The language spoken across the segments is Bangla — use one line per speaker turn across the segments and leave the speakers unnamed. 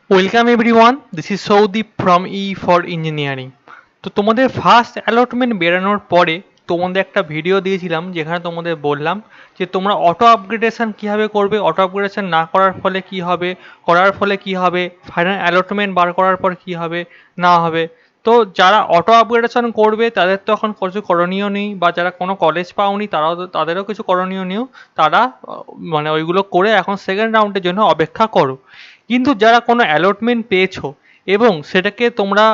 Welcome everyone, this is Soudip from E for engineering. তো তোমাদের ফার্স্ট অ্যালটমেন্ট বেরানোর পরে তোমাদের একটা ভিডিও দিয়েছিলাম যেখানে তোমাদের বললাম যে তোমরা অটো আপগ্রেডেশন কীভাবে করবে, অটো আপগ্রেডেশন না করার ফলে কি হবে, করার ফলে কি হবে, ফাইনাল অ্যালটমেন্ট বার করার পর কি হবে না হবে। তো যারা অটো আপগ্রেডেশন করবে তাদের তো এখন কিছু করণীয় নেই, বা যারা কোনো কলেজ পাওনি তাদেরও কিছু করণীয় নেই। তারা মানে ওইগুলো করে এখন সেকেন্ড রাউন্ডের জন্য অপেক্ষা করো। কিন্তু যারা কোনো অ্যালটমেন্ট পেয়েছো এবং সেটাকে তোমরা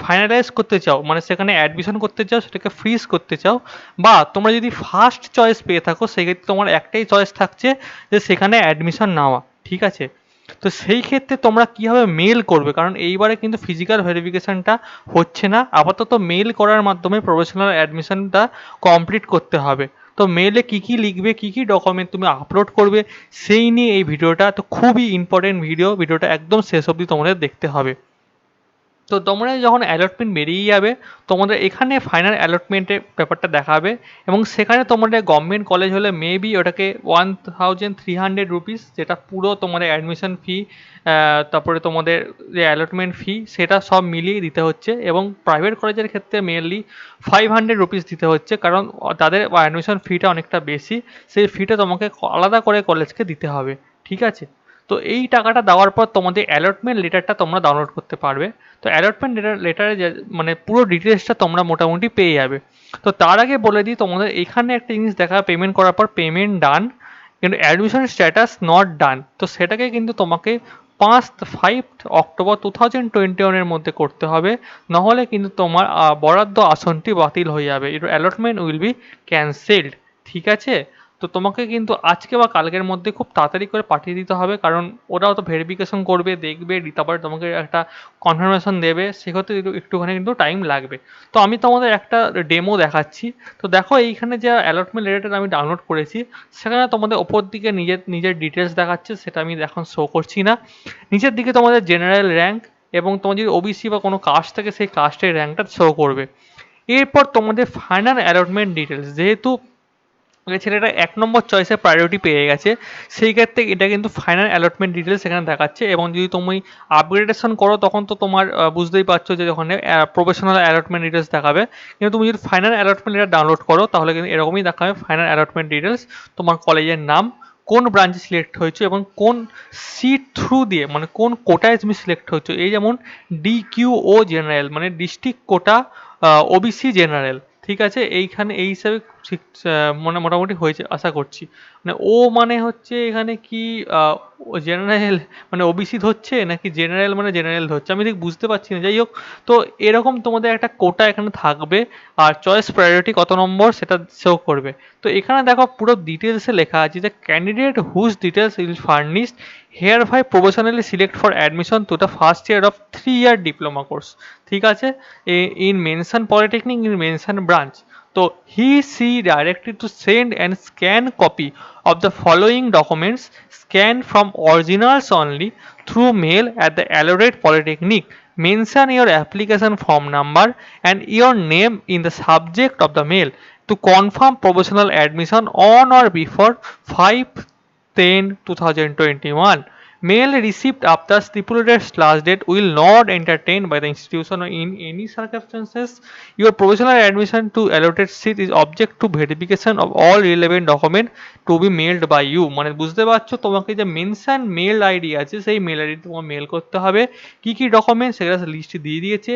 ফাইনালাইজ করতে চাও, মানে সেখানে অ্যাডমিশন করতে চাও, সেটাকে ফ্রিজ করতে চাও, বা তোমরা যদি ফার্স্ট চয়েস পেয়ে থাকো সেক্ষেত্রে তোমার একটাই চয়েস থাকছে যে সেখানে অ্যাডমিশন নেওয়া, ঠিক আছে? তো সেই ক্ষেত্রে তোমরা কীভাবে মেল করবে, কারণ এইবারে কিন্তু ফিজিক্যাল ভেরিফিকেশনটা হচ্ছে না, আপাতত মেল করার মাধ্যমে প্রফেশনাল অ্যাডমিশনটা কমপ্লিট করতে হবে। তো মেলে কী কী লিখবে, কী কী ডকুমেন্ট তুমি আপলোড করবে, সেই নিয়ে এই ভিডিওটা। তো খুবই ইম্পর্টেন্ট ভিডিওটা একদম শেষ অবধি তোমাদের দেখতে হবে। তো তোমরা যখন অ্যালটমেন্ট বেরিয়ে যাবে, তোমাদের এখানে ফাইনাল অ্যালটমেন্টের ব্যাপারটা দেখাবে, এবং সেখানে তোমাদের গভর্নমেন্ট কলেজ হলে মেবি ওটাকে 1300 রুপিস, যেটা পুরো তোমাদের অ্যাডমিশন ফি, তারপরে তোমাদের যে অ্যালটমেন্ট ফি, সেটা সব মিলিয়ে দিতে হচ্ছে। এবং প্রাইভেট কলেজের ক্ষেত্রে মেনলি 500 রুপিস দিতে হচ্ছে, কারণ তাদের অ্যাডমিশন ফিটা অনেকটা বেশি, সেই ফিটা তোমাকে আলাদা করে কলেজকে দিতে হবে, ঠিক আছে? তো এই টাকাটা দেওয়ার পর তোমাদের অ্যালটমেন্ট লেটারটা তোমরা ডাউনলোড করতে পারবে। তো অ্যালটমেন্ট লেটারে মানে পুরো ডিটেলসটা তোমরা মোটামুটি পেয়ে যাবে। তো তার আগে বলে দিই, তোমাদের এখানে একটা জিনিস দেখা, পেমেন্ট করার পর পেমেন্ট ডান, কিন্তু অ্যাডমিশন স্ট্যাটাস নট ডান। তো সেটাকে কিন্তু তোমাকে 5 অক্টোবর 2021-এর মধ্যে করতে হবে, নাহলে কিন্তু তোমার বরাদ্দ আসনটি বাতিল হয়ে যাবে, your allotment will be cancelled, ঠিক আছে? তো তোমাকে কিন্তু আজকে বা কালকের মধ্যে খুব তাড়াতাড়ি করে পাঠিয়ে দিতে হবে, কারণ ওরাও তো ভেরিফিকেশন করবে, দেখবে, তারপরে তোমাকে একটা কনফার্মেশন দেবে, সেক্ষেত্রে একটুখানি কিন্তু টাইম লাগবে। তো আমি তোমাদের একটা ডেমো দেখাচ্ছি। তো দেখো এইখানে যে অ্যালটমেন্ট লেটারটা আমি ডাউনলোড করেছি, সেখানে তোমাদের ওপর দিকে নিজের নিজের ডিটেলস দেখাচ্ছে, সেটা আমি এখন শো করছি না। নিচের দিকে তোমাদের জেনারেল র্যাঙ্ক, এবং তোমার যদি ওবিসি বা কোনো কাস্ট থাকে সেই কাস্টের র্যাঙ্কটা শো করবে। এরপর তোমাদের ফাইনাল অ্যালটমেন্ট ডিটেলস, যেহেতু ওই ছেলেটা 1 নম্বর চয়েসে প্রায়োরিটি পেয়ে গেছে, সেই ক্ষেত্রে এটা কিন্তু ফাইনাল অ্যালটমেন্ট ডিটেলস এখানে দেখাচ্ছে। এবং যদি তুমি আপগ্রেডেশন করো তখন তো তোমার বুঝতেই পারছো যে ওখানে প্রফেশনাল অ্যালটমেন্ট ডিটেলস দেখাবে। কিন্তু তুমি যদি ফাইনাল অ্যালটমেন্ট এটা ডাউনলোড করো তাহলে কিন্তু এরকমই দেখাবে ফাইনাল অ্যালটমেন্ট ডিটেলস, তোমার কলেজের নাম, কোন ব্রাঞ্চে সিলেক্ট হয়েছে, এবং কোন সিট থ্রু দিয়ে, মানে কোন কোটায় তুমি সিলেক্ট হয়েছো। এই যেমন DQO জেনারেল, মানে ডিস্ট্রিক্ট কোটা ওবিসি জেনারেল, ঠিক আছে? এইখানে এই হিসাবে মানে মোটামুটি হয়েছে আশা করছি। মানে ও মানে হচ্ছে এখানে কি জেনারেল মানে ওবিসি ধরছে, নাকি জেনারেল মানে জেনারেল ধরছে, আমি ঠিক বুঝতে পারছি না। যাই হোক, তো এরকম তোমাদের একটা কোটা এখানে থাকবে, আর চয়েস প্রায়োরিটি কত নম্বর সেটা শো করবে। তো এখানে দেখো পুরো ডিটেলসে লেখা আছে যে candidate whose details will furnished hereby professionally select for admission to the first year of 3-year diploma course, ঠিক আছে? In mention polytechnic, in mention branch. So he she directed to send and scan copy of the following documents, scanned from originals only, through mail at the allotted polytechnic. Mention your application form number and your name in the subject of the mail to confirm professional admission on or before 5/10/2021. Mail received after stipulated last date will not entertained by the institution in any circumstances. Your provisional admission to allotted seat is object to verification of all relevant document to be mailed by you. মানে বুঝতে পারছো, তোমাকে যে মেনশন মেল আইডি আছে সেই মেল আইডি তোমার মেল করতে হবে। কি কি ডকুমেন্ট সেগুলো লিস্ট দিয়ে দিয়েছে,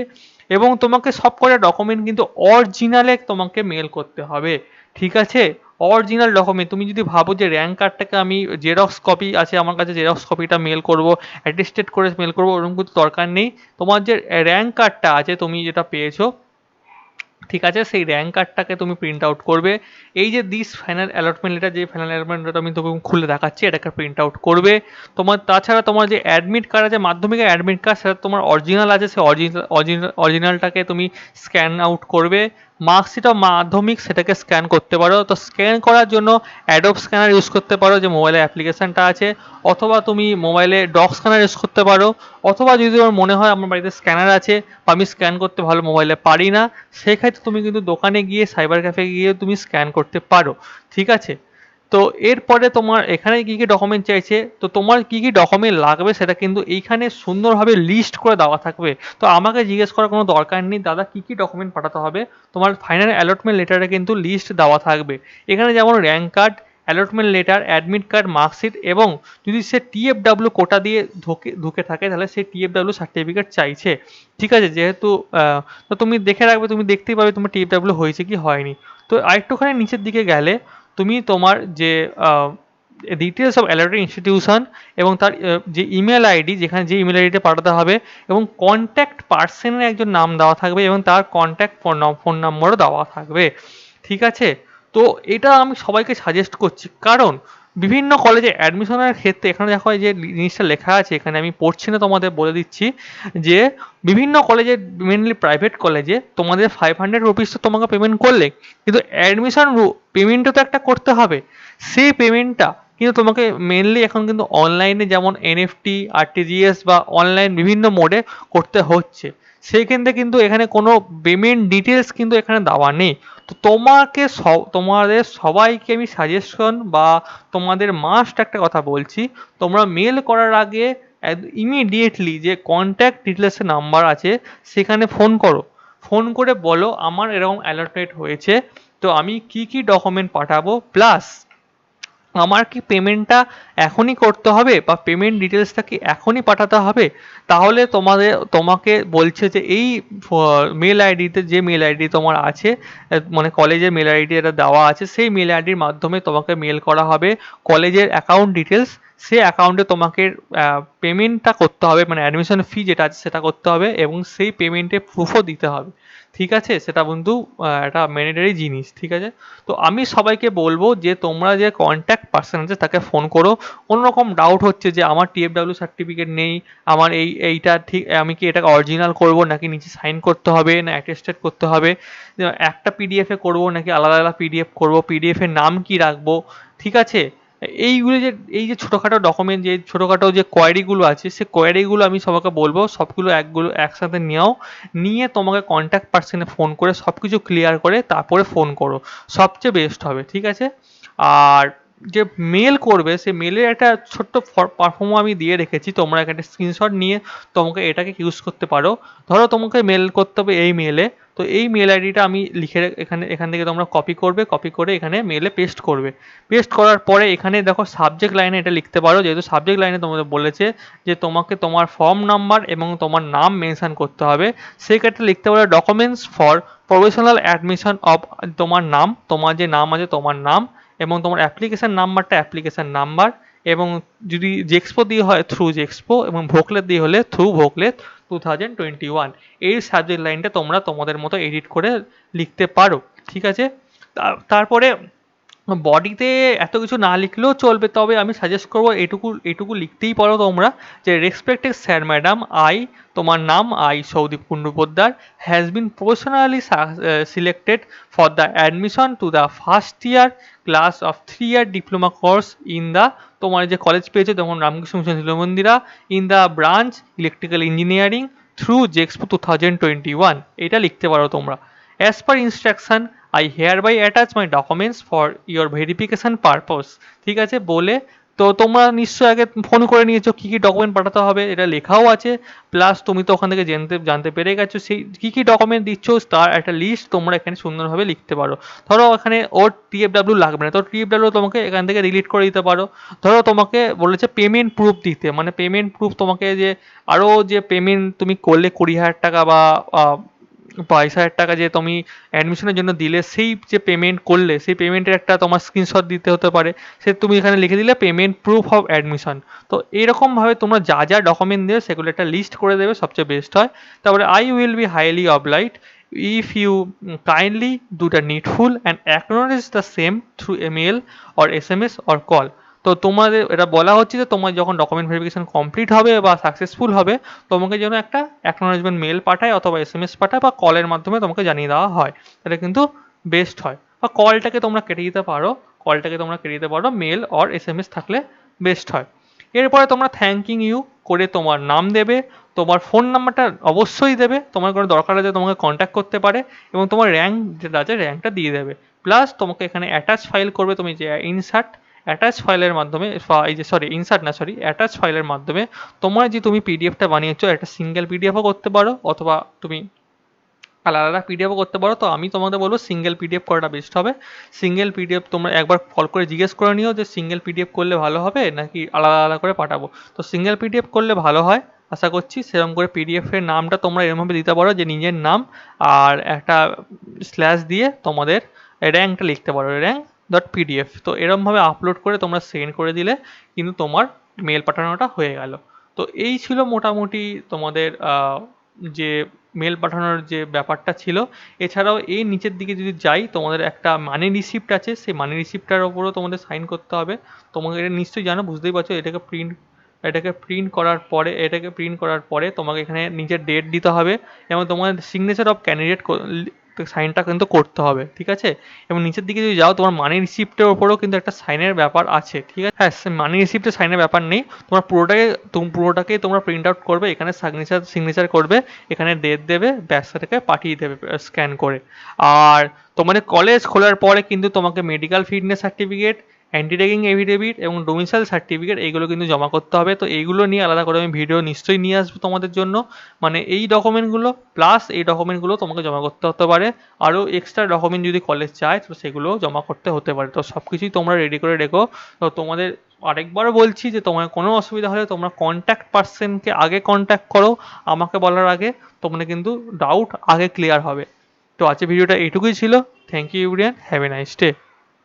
এবং তোমাকে সব কটা ডকুমেন্ট কিন্তু অরিজিনালে তোমাকে মেল করতে হবে, ঠিক আছে? Original document. তুমি যদি ভাবো যে র্যাঙ্ক কার্ডটাকে আমি জেরক্স কপি আছে আমার কাছে, জেরক্স কপিটা মেল করব, অ্যাটেস্টেড করে মেল করবো, ওরকম কিছু দরকার নেই। তোমার যে র্যাঙ্ক কার্ডটা আছে, তুমি যেটা পেয়েছো, ঠিক আছে, সেই র্যাঙ্ক কার্ডটাকে তুমি প্রিন্ট আউট করবে। এই যে দিস ফাইনাল অ্যালটমেন্ট লেটার, যে ফাইনাল অ্যালটমেন্ট লেটার আমি তোকে খুলে দেখাচ্ছি, এটাকে প্রিন্ট আউট করবে। তোমার তাছাড়া তোমার যে অ্যাডমিট কার্ড আছে, মাধ্যমিকের অ্যাডমিট কার্ড, সেটা তোমার অরিজিনাল আছে, সেই অরিজিনালটাকে তুমি স্ক্যান আউট করবে। মার্কশিট অফ মাধ্যমিক সেটাকে স্ক্যান করতে পারো। তো স্ক্যান করার জন্য অ্যাডোব স্ক্যানার ইউজ করতে পারো, যে মোবাইলে অ্যাপ্লিকেশানটা আছে, অথবা তুমি মোবাইলে ডক স্ক্যানার ইউজ করতে পারো, অথবা যদি তোমার মনে হয় আমার বাড়িতে স্ক্যানার আছে বা আমি স্ক্যান করতে ভালো মোবাইলে পারি না, সেক্ষেত্রে তুমি কিন্তু দোকানে গিয়ে সাইবার ক্যাফে গিয়ে তুমি স্ক্যান করতে পারো, ঠিক আছে? তো এরপরে তোমার এখানে কি কি ডকুমেন্ট চাইছে, তো তোমার কি কি ডকুমেন্ট লাগবে সেটা কিন্তু এইখানে সুন্দরভাবে লিস্ট করে দেওয়া থাকবে। তো আমাকে জিজ্ঞেস করার কোনো দরকার নেই দাদা কি কি ডকুমেন্ট পাঠাতে হবে, তোমার ফাইনাল অ্যালটমেন্ট লেটারে কিন্তু লিস্ট দেওয়া থাকবে। এখানে যেমন rank card, allotment letter, admit card, marksheet, এবং যদি সে টিএফডাব্লিউ কোটা দিয়ে ঢুকে থাকে তাহলে সেই টিএফডাব্লিউ সার্টিফিকেট চাইছে। ঠিক আছে, যেহেতু তো তুমি দেখে রাখবে, তুমি দেখতেই পাবে তোমার টিএফডাব্লিউ হয়েছে কি হয়নি। তো আরেকটুখানি নিচের দিকে গেলে তুমি তোমার যে ডিটেলস অফ অ্যালার্টেড ইনস্টিটিউশন এবং তার যে ইমেল আইডি, যেখানে যে ইমেল আইডিতে পাঠাতে হবে, এবং কন্ট্যাক্ট পার্সনের একজন নাম দেওয়া থাকবে এবং তার কন্ট্যাক্ট ফোন নম্বরও দেওয়া থাকবে। ঠিক আছে, তো এটা আমি সবাইকে সাজেস্ট করছি, কারণ বিভিন্ন কলেজে অ্যাডমিশনের ক্ষেত্রে এখানে দেখো যে জিনিসটা লেখা আছে, এখানে আমি পড়ছি না, তোমাদের বলে দিচ্ছি যে বিভিন্ন কলেজে, মেনলি প্রাইভেট কলেজে তোমাদের 500 রুপিস তো তোমাকে পেমেন্ট করলে, কিন্তু অ্যাডমিশন পেমেন্টও তো একটা করতে হবে। সেই পেমেন্টটা কিন্তু তোমাকে মেনলি এখন কিন্তু অনলাইনে, যেমন এনএফটি, আরটিজিএস বা অনলাইন বিভিন্ন মোডে করতে হচ্ছে। সেইখানে কিন্তু এখানে কোনো পেমেন্ট ডিটেলস কিন্তু এখানে দেওয়া নেই। তো তোমাদের সবাইকে আমি সাজেশন বা তোমাদের মাস্ট একটা কথা বলছি, তোমরা মেল করার আগে ইমিডিয়েটলি যে কন্ট্যাক্ট ডিটেলসের নাম্বার আছে সেখানে ফোন করো। ফোন করে বলো আমার এরকম অ্যালার্টেড হয়েছে, তো আমি কি কি ডকুমেন্ট পাঠাবো, প্লাস আমার কি পেমেন্টটা এখনই করতে হবে বা পেমেন্ট ডিটেলসটা কি এখনই পাঠাতে হবে। তাহলে তোমাকে বলছে যে এই মেল আইডিতে, যে মেল আইডি তোমার আছে, মানে কলেজের মেল আইডি এটা দেওয়া আছে, সেই মেল আইডির মাধ্যমে তোমাকে মেল করা হবে কলেজের অ্যাকাউন্ট ডিটেলস। সেই অ্যাকাউন্টে তোমাকে পেমেন্টটা করতে হবে, মানে অ্যাডমিশন ফি যেটা আছে সেটা করতে হবে, এবং সেই পেমেন্টের প্রুফও দিতে হবে। ঠিক আছে, সেটা বন্ধু একটা ম্যান্ডেটরি জিনিস। ঠিক আছে, তো আমি সবাইকে বলবো যে তোমরা যে কন্ট্যাক্ট পার্সন আছে তাকে ফোন করো। কোনো রকম ডাউট হচ্ছে যে আমার টিএফডাব্লিউ সার্টিফিকেট নেই, আমার এইটা ঠিক, আমি কি এটাকে অরিজিনাল করবো নাকি নিচে সাইন করতে হবে না অ্যাটেস্টেড করতে হবে, একটা পিডিএফে করবো নাকি আলাদা আলাদা পিডিএফ করবো, পিডিএফ এর নাম কি রাখবো। ঠিক আছে, এইগুলো যে এই যে ছোটোখাটো ডকুমেন্ট, যে ছোটোখাটো যে কোয়ারিগুলো আছে, সে কোয়ারিগুলো আমি সবাইকে বলবো সবগুলো একসাথে নিয়ে তোমাকে কন্ট্যাক্ট পার্সনে ফোন করে সব কিছু ক্লিয়ার করে তারপরে ফোন করো, সবচেয়ে বেস্ট হবে। ঠিক আছে, আর যে মেল করবে সে মেলের একটা ছোট্ট পারফর্মও আমি দিয়ে রেখেছি, তোমরা একটা স্ক্রিনশট নিয়ে তোমাকে এটাকে ইউজ করতে পারো। ধরো তোমাকে মেল করতে হবে এই মেলে, তো এই মেল আইডিটা আমি লিখে এখান থেকে তোমরা কপি করে এখানে মেলে পেস্ট করবে। পেস্ট করার পরে এখানে দেখো সাবজেক্ট লাইনে এটা লিখতে পারো, যেহেতু সাবজেক্ট লাইনে তোমাদের বলেছে যে তোমাকে তোমার ফর্ম নাম্বার এবং তোমার নাম মেনশন করতে হবে, সেক্ষেত্রে লিখতে পারো documents for professional admission of, তোমার নাম, তোমার যে নাম আছে তোমার নাম, এবং তোমার অ্যাপ্লিকেশান নাম্বারটা অ্যাপ্লিকেশান নাম্বার, এবং যদি জেক্সপো দিয়ে হয় থ্রু জেক্সপো, এবং ভোকলেট দিয়ে হলে থ্রু ভোকলেট 2021। এই সাবজেক্ট লাইনটা তোমরা তোমাদের মতো এডিট করে লিখতে পারো। ঠিক আছে, তারপরে বডিতে এত কিছু না লিখলেও চলবে, তবে আমি সাজেস্ট করবো এটুকু লিখতেই পারো তোমরা, যে রেসপেক্টেড স্যার ম্যাডাম, তোমার নাম Soudip Kundu Poddar, has been professionally selected for the admission to the first year class of 3 year diploma course in the, তোমার যে কলেজ পেয়েছে তখন Ramakrishna mission Shishu Mandira, in the branch electrical engineering through JEXPO 2021, এটা লিখতে পারো তোমরা। As per instruction I hereby attach my documents for your verification purpose। ঠিক আছে, বলে তো তোমরা নিশ্চয়ই আগে ফোন করে নিয়েছো কী কী ডকুমেন্ট পাঠাতে হবে, এটা লেখাও আছে, প্লাস তুমি তো ওখান থেকে জানতে পেরে গেছো সেই কী কী ডকুমেন্ট দিচ্ছ, তার একটা লিস্ট তোমরা এখানে সুন্দরভাবে লিখতে পারো। ধরো এখানে ওর টিএফডাব্লিউ লাগবে না, তো টিএফডাব্লিউ তোমাকে এখান থেকে ডিলিট করে দিতে পারো। ধরো তোমাকে বলেছে পেমেন্ট প্রুফ দিতে, মানে পেমেন্ট প্রুফ তোমাকে যে আরও যে পেমেন্ট তুমি করলে 20,000 টাকা বা 22,000 টাকা যে তুমি অ্যাডমিশনের জন্য দিলে, সেই যে পেমেন্ট করলে সেই পেমেন্টের একটা তোমার স্ক্রিনশট দিতে হতে পারে, সে তুমি এখানে লিখে দিলে পেমেন্ট প্রুফ অফ অ্যাডমিশন। তো এইরকমভাবে তোমরা যা যা ডকুমেন্ট দেবে সেগুলো একটা লিস্ট করে দেবে, সবচেয়ে বেস্ট হয়। তারপরে I will be highly obliged if you kindly do the needful and acknowledge the same through email or SMS or call। তো তোমাদের এটা বলা হচ্ছে যে তোমার যখন ডকুমেন্ট ভেরিফিকেশন কমপ্লিট হবে বা সাকসেসফুল হবে, তোমাকে যেন একটা অ্যাকনোলেজমেন্ট মেল পাঠায় অথবা SMS পাঠায় বা কলের মাধ্যমে তোমাকে জানিয়ে দেওয়া হয়, এটা কিন্তু বেস্ট হয়। বা কলটাকে তোমরা কেটে দিতে পারো, মেল অর SMS থাকলে বেস্ট হয়। এরপরে তোমরা থ্যাঙ্কিং ইউ করে তোমার নাম দেবে, তোমার ফোন নাম্বারটা অবশ্যই দেবে, তোমার কোনো দরকার আছে তোমাকে কন্ট্যাক্ট করতে পারে, এবং তোমার র্যাঙ্ক যেটা আছে র্যাঙ্কটা দিয়ে দেবে। প্লাস তোমাকে এখানে অ্যাটাচ ফাইল করবে, তুমি যে ইনসার্ট অ্যাটাচ ফাইলের মাধ্যমে, এই যে সরি ইনসার্ট না সরি অ্যাটাচ ফাইলের মাধ্যমে তোমার যে তুমি পিডিএফটা বানিয়েছো একটা সিঙ্গেল পিডিএফও করতে পারো, অথবা তুমি আলাদা আলাদা পিডিএফও করতে পারো। তো আমি তোমাদের বলবো সিঙ্গেল পিডিএফ করাটা বেস্ট হবে। সিঙ্গেল পিডিএফ তোমরা একবার কল করে জিজ্ঞেস করে নিও যে সিঙ্গেল পিডিএফ করলে ভালো হবে নাকি আলাদা আলাদা করে পাঠাবো। তো সিঙ্গেল পিডিএফ করলে ভালো হয় আশা করছি। সেরকম করে পিডিএফের নামটা তোমরা এরকমভাবে দিতে পারো যে নিজের নাম আর একটা স্ল্যাশ দিয়ে তোমাদের র্যাঙ্কটা লিখতে পারো, র্যাঙ্ক ডট পিডিএফ। তো এরকমভাবে আপলোড করে তোমরা সেন্ড করে দিলে কিন্তু তোমার মেল পাঠানোটা হয়ে গেল। তো এই ছিল মোটামুটি তোমাদের যে মেল পাঠানোর যে ব্যাপারটা ছিল। এছাড়াও এই নিচের দিকে যদি যাই, তোমাদের একটা মানি রিসিপ্ট আছে, সেই মানি রিসিপ্টটার ওপরও তোমাদের সাইন করতে হবে। তোমাকে এটা নিশ্চয়ই জানো, বুঝতেই পারছো। এটাকে প্রিন্ট করার পরে তোমাকে এখানে নিচের ডেট দিতে হবে, এবং তোমার সিগনেচার অফ ক্যান্ডিডেট সাইনটা কিন্তু করতে হবে, ঠিক আছে। এবং নিচের দিকে যদি যাও, তোমার মানি রিসিপ্টের ওপরেও কিন্তু একটা সাইনের ব্যাপার আছে, ঠিক আছে। হ্যাঁ, মানি রিসিপ্টে সাইনের ব্যাপার নেই, তোমার পুরোটাকেই তোমরা প্রিন্ট আউট করবে, এখানে সিগনেচার করবে, এখানে ডেট দেবে, ব্যাসটাকে পাঠিয়ে দেবে স্ক্যান করে। আর তোমাদের কলেজ খোলার পরে কিন্তু তোমাকে medical fitness certificate, anti ragging affidavit এবং ডোমিসাইল সার্টিফিকেট এইগুলো কিন্তু জমা করতে হবে। তো এইগুলো নিয়ে আলাদা করে আমি ভিডিও নিশ্চয়ই নিয়ে আসবো তোমাদের জন্য। মানে এই ডকুমেন্টগুলো প্লাস এই ডকুমেন্টগুলো তোমাকে জমা করতে হতে পারে। আরও এক্সট্রা ডকুমেন্ট যদি কলেজ চায় তো সেগুলোও জমা করতে হতে পারে। তো সব কিছুই তোমরা রেডি করে রেখো। তো তোমাদের আরেকবারও বলছি যে তোমার কোনো অসুবিধা হলে তোমরা কন্ট্যাক্ট পার্সনকে আগে কন্ট্যাক্ট করো, আমাকে বলার আগে। তোমাদের কিন্তু ডাউট আগে ক্লিয়ার হবে। তো আজকে ভিডিওটা এইটুকুই ছিল। Thank you everyone, have a nice day.